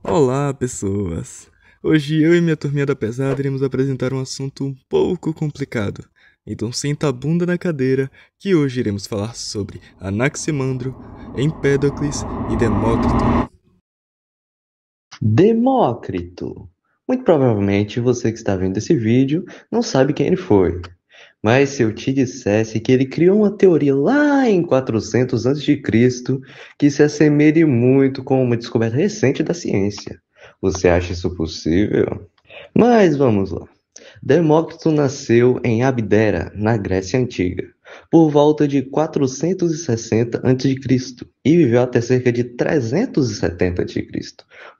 Olá, pessoas! Hoje eu e minha turminha da pesada iremos apresentar um assunto um pouco complicado. Então senta a bunda na cadeira que hoje iremos falar sobre Anaximandro, Empédocles e Demócrito. Demócrito. Muito provavelmente você que está vendo esse vídeo não sabe quem ele foi. Mas se eu te dissesse que ele criou uma teoria lá em 400 a.C. que se assemelhe muito com uma descoberta recente da ciência, você acha isso possível? Mas vamos lá. Demócrito nasceu em Abdera, na Grécia Antiga, por volta de 460 a.C. e viveu até cerca de 370 a.C.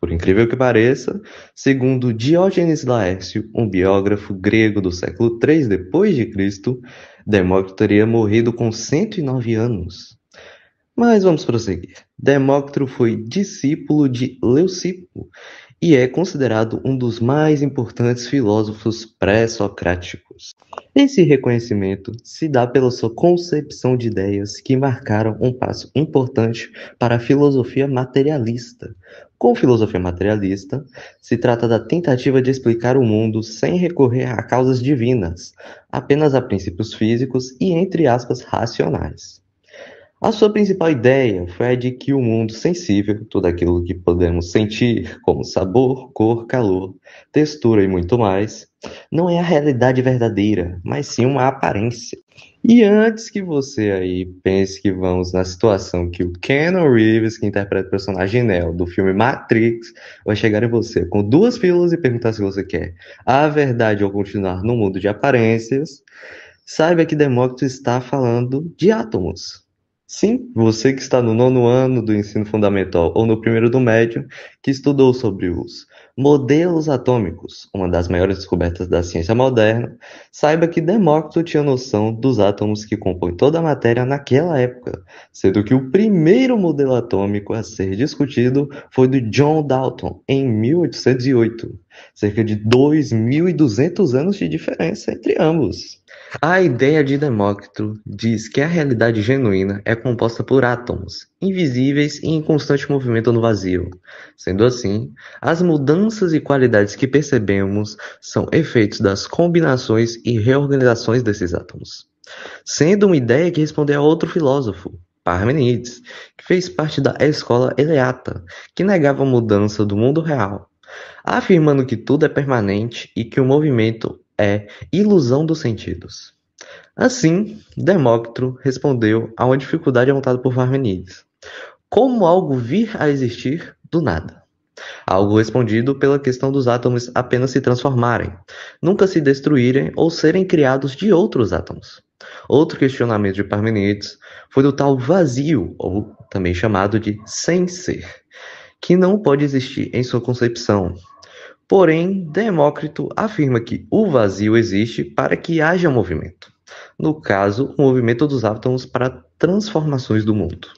Por incrível que pareça, segundo Diógenes Laércio, um biógrafo grego do século III d.C., Demócrito teria morrido com 109 anos. Mas vamos prosseguir. Demócrito foi discípulo de Leucipo e é considerado um dos mais importantes filósofos pré-socráticos. Esse reconhecimento se dá pela sua concepção de ideias que marcaram um passo importante para a filosofia materialista. Com filosofia materialista, se trata da tentativa de explicar o mundo sem recorrer a causas divinas, apenas a princípios físicos e, entre aspas, racionais. A sua principal ideia foi a de que o mundo sensível, tudo aquilo que podemos sentir, como sabor, cor, calor, textura e muito mais, não é a realidade verdadeira, mas sim uma aparência. E antes que você aí pense que vamos na situação que o Keanu Reeves, que interpreta o personagem Neo do filme Matrix, vai chegar em você com duas pílulas e perguntar se você quer a verdade ou continuar no mundo de aparências, saiba que Demócrito está falando de átomos. Sim, você que está no nono ano do ensino fundamental ou no primeiro do médio, que estudou sobre os modelos atômicos, uma das maiores descobertas da ciência moderna, saiba que Demócrito tinha noção dos átomos que compõem toda a matéria naquela época, sendo que o primeiro modelo atômico a ser discutido foi do John Dalton, em 1808, cerca de 2.200 anos de diferença entre ambos. A ideia de Demócrito diz que a realidade genuína é composta por átomos, invisíveis e em constante movimento no vazio. Sendo assim, as mudanças e qualidades que percebemos são efeitos das combinações e reorganizações desses átomos. Sendo uma ideia que respondeu a outro filósofo, Parmenides, que fez parte da escola eleata, que negava a mudança do mundo real, afirmando que tudo é permanente e que o movimento é ilusão dos sentidos. Assim, Demócrito respondeu a uma dificuldade apontada por Parmenides: como algo vir a existir do nada? Algo respondido pela questão dos átomos apenas se transformarem, nunca se destruírem ou serem criados de outros átomos. Outro questionamento de Parmenides foi do tal vazio, ou também chamado de sem ser, que não pode existir em sua concepção. Porém, Demócrito afirma que o vazio existe para que haja movimento. No caso, o movimento dos átomos para transformações do mundo.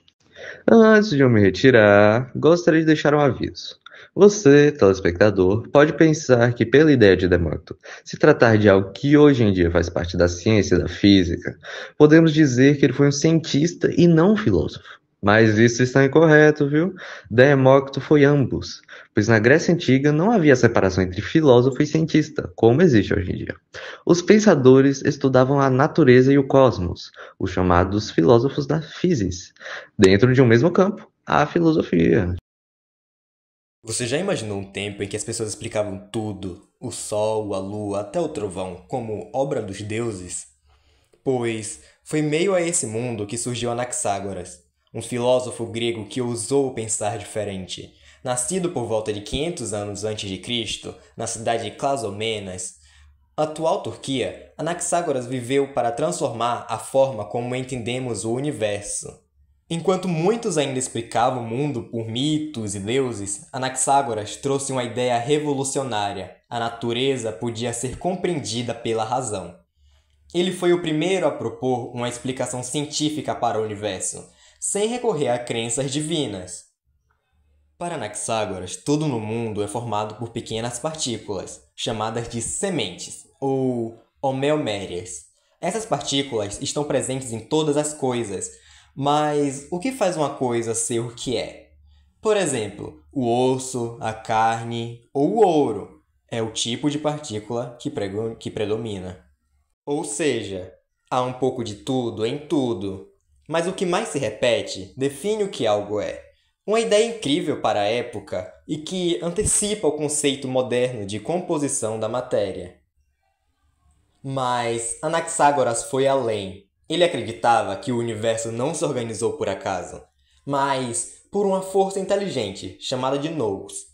Antes de eu me retirar, gostaria de deixar um aviso. Você, telespectador, pode pensar que, pela ideia de Demócrito, se tratar de algo que hoje em dia faz parte da ciência e da física, podemos dizer que ele foi um cientista e não um filósofo. Mas isso está incorreto, viu? Demócrito foi ambos, pois na Grécia Antiga não havia separação entre filósofo e cientista, como existe hoje em dia. Os pensadores estudavam a natureza e o cosmos, os chamados filósofos da physis, dentro de um mesmo campo, a filosofia. Você já imaginou um tempo em que as pessoas explicavam tudo, o sol, a lua, até o trovão, como obra dos deuses? Pois foi meio a esse mundo que surgiu Anaxágoras, um filósofo grego que ousou pensar diferente. Nascido por volta de 500 anos antes de Cristo, na cidade de Clazomenas, atual Turquia, Anaxágoras viveu para transformar a forma como entendemos o universo. Enquanto muitos ainda explicavam o mundo por mitos e deuses, Anaxágoras trouxe uma ideia revolucionária: a natureza podia ser compreendida pela razão. Ele foi o primeiro a propor uma explicação científica para o universo, sem recorrer a crenças divinas. Para Anaxágoras, tudo no mundo é formado por pequenas partículas, chamadas de sementes, ou homeomérias. Essas partículas estão presentes em todas as coisas, mas o que faz uma coisa ser o que é? Por exemplo, o osso, a carne ou o ouro é o tipo de partícula que predomina. Ou seja, há um pouco de tudo em tudo, mas o que mais se repete define o que algo é. Uma ideia incrível para a época e que antecipa o conceito moderno de composição da matéria. Mas Anaxágoras foi além. Ele acreditava que o universo não se organizou por acaso, mas por uma força inteligente chamada de nous,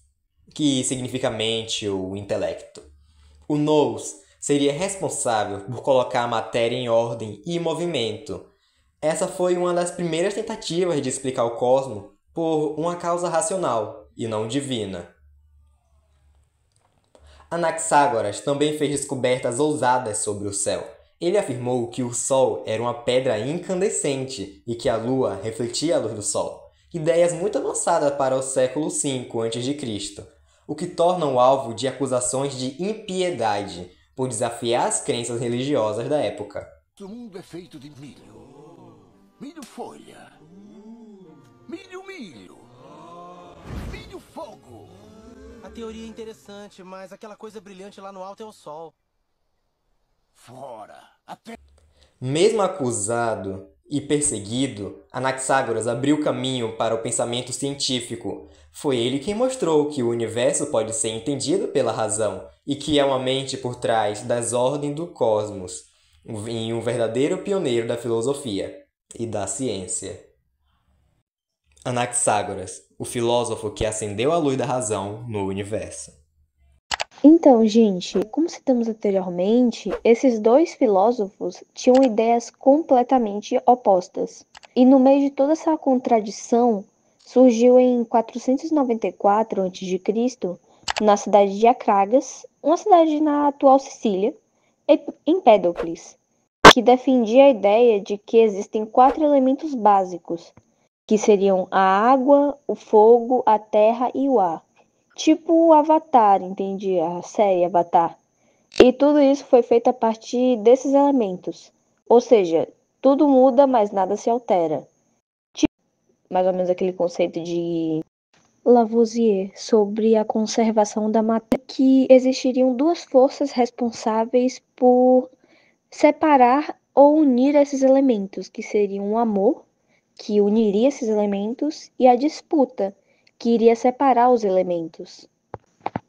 que significa mente ou intelecto. O nous seria responsável por colocar a matéria em ordem e em movimento. Essa foi uma das primeiras tentativas de explicar o cosmos por uma causa racional e não divina. Anaxágoras também fez descobertas ousadas sobre o céu. Ele afirmou que o Sol era uma pedra incandescente e que a Lua refletia a luz do Sol. Ideias muito avançadas para o século V a.C., o que torna o alvo de acusações de impiedade por desafiar as crenças religiosas da época. O mundo é feito de milho. Milho folha. Milho. Milho fogo. A teoria é interessante, mas aquela coisa brilhante lá no alto é o Sol. Fora. Mesmo acusado e perseguido, Anaxágoras abriu caminho para o pensamento científico. Foi ele quem mostrou que o universo pode ser entendido pela razão e que há uma mente por trás das ordens do cosmos, em um verdadeiro pioneiro da filosofia e da ciência. Anaxágoras, o filósofo que acendeu a luz da razão no universo. Então, gente, como citamos anteriormente, esses dois filósofos tinham ideias completamente opostas. E no meio de toda essa contradição, surgiu em 494 a.C., na cidade de Acragas, uma cidade na atual Sicília, Empédocles, que defendia a ideia de que existem 4 elementos básicos, que seriam a água, o fogo, a terra e o ar. Tipo o Avatar, entende? A série Avatar. E tudo isso foi feito a partir desses elementos. Ou seja, tudo muda, mas nada se altera. Tipo, mais ou menos aquele conceito de Lavoisier sobre a conservação da matéria, que existiriam 2 forças responsáveis por separar ou unir esses elementos, que seriam o amor, que uniria esses elementos, e a disputa, que iria separar os elementos.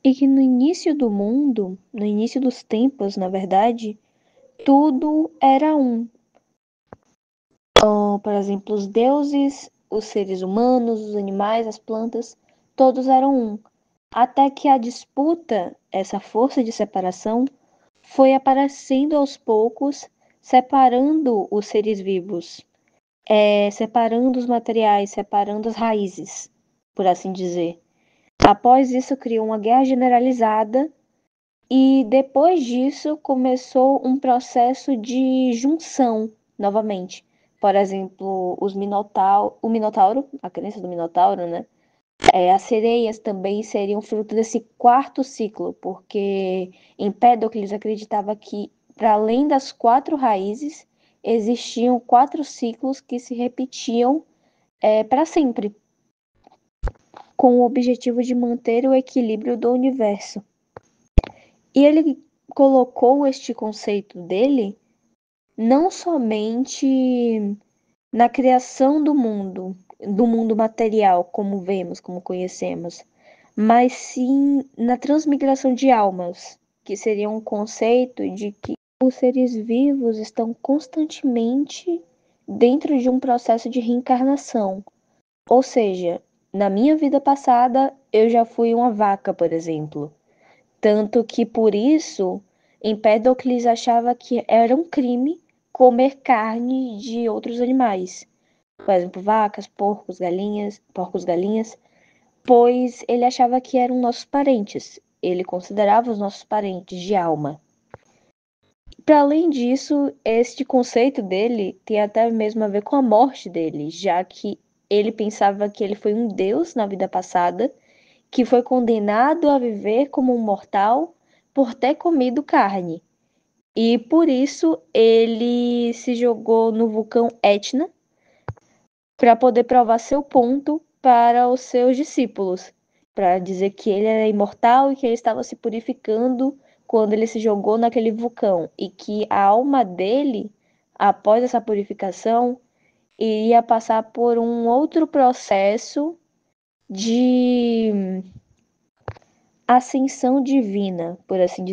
E que no início do mundo, no início dos tempos, na verdade, tudo era um. Por exemplo, os deuses, os seres humanos, os animais, as plantas, todos eram um. Até que a disputa, essa força de separação, foi aparecendo aos poucos, separando os seres vivos, separando os materiais, separando as raízes, por assim dizer. Após isso, criou uma guerra generalizada e depois disso começou um processo de junção novamente. Por exemplo, o Minotauro, a crença do Minotauro, né? As sereias também seriam fruto desse 4º ciclo, porque Empédocles acreditava que, para além das 4 raízes, existiam 4 ciclos que se repetiam para sempre, com o objetivo de manter o equilíbrio do universo. E ele colocou este conceito dele não somente na criação do mundo material, como vemos, como conhecemos, mas sim na transmigração de almas, que seria um conceito de que os seres vivos estão constantemente dentro de um processo de reencarnação. Ou seja, na minha vida passada, eu já fui uma vaca, por exemplo. Tanto que, por isso, Empédocles achava que era um crime comer carne de outros animais. Por exemplo, vacas, porcos, galinhas, pois ele achava que eram nossos parentes. Ele considerava os nossos parentes de alma. Para além disso, este conceito dele tem até mesmo a ver com a morte dele, já que ele pensava que ele foi um deus na vida passada, que foi condenado a viver como um mortal por ter comido carne. E por isso ele se jogou no vulcão Etna para poder provar seu ponto para os seus discípulos, para dizer que ele era imortal e que ele estava se purificando quando ele se jogou naquele vulcão, e que a alma dele, após essa purificação, iria passar por um outro processo de ascensão divina, por assim dizer.